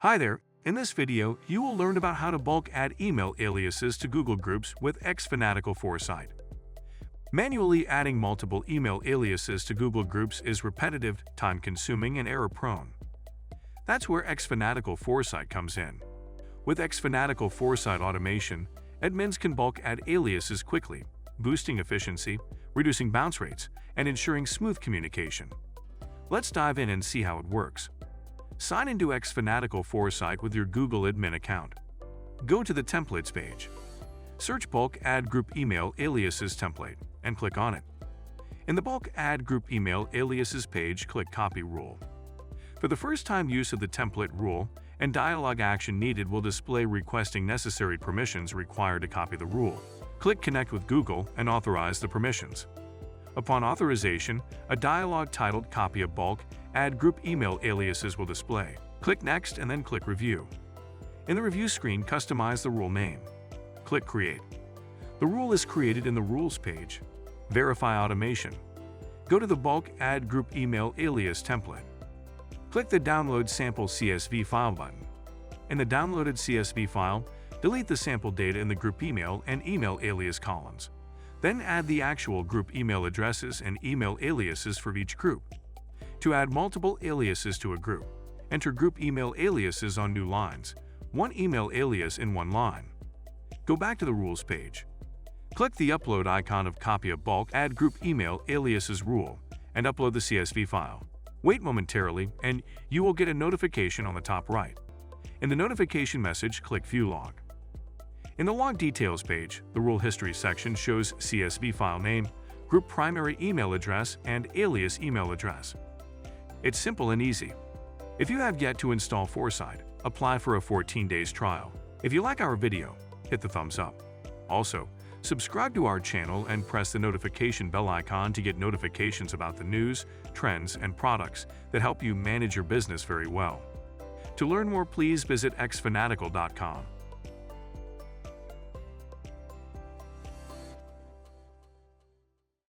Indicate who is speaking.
Speaker 1: Hi there! In this video, you will learn about how to bulk add email aliases to Google Groups with xFanatical Foresight. Manually adding multiple email aliases to Google Groups is repetitive, time-consuming, and error-prone. That's where xFanatical Foresight comes in. With xFanatical Foresight automation, admins can bulk add aliases quickly, boosting efficiency, reducing bounce rates, and ensuring smooth communication. Let's dive in and see how it works. Sign into xFanatical Foresight with your Google admin account. Go to the Templates page. Search Bulk Add Group Email Aliases template and click on it. In the Bulk Add Group Email Aliases page, click Copy Rule. For the first time use of the template rule, and dialog action needed will display requesting necessary permissions required to copy the rule. Click Connect with Google and authorize the permissions. Upon authorization, a dialog titled Copy a Bulk Add Group Email Aliases will display. Click Next and then click Review. In the review screen, customize the rule name. Click Create. The rule is created in the Rules page. Verify automation. Go to the Bulk Add Group Email Alias template. Click the Download Sample CSV File button. In the downloaded CSV file, delete the sample data in the group email and email alias columns. Then add the actual group email addresses and email aliases for each group. To add multiple aliases to a group, enter group email aliases on new lines, one email alias in one line. Go back to the Rules page. Click the Upload icon of Copy a Bulk Add Group Email Aliases rule and upload the CSV file. Wait momentarily and you will get a notification on the top right. In the notification message, click View Log. In the Log Details page, the Rule History section shows CSV file name, group primary email address, and alias email address. It's simple and easy. If you have yet to install Foresight, apply for a 14 days trial. If you like our video, hit the thumbs up. Also, subscribe to our channel and press the notification bell icon to get notifications about the news, trends, and products that help you manage your business very well. To learn more, please visit xfanatical.com.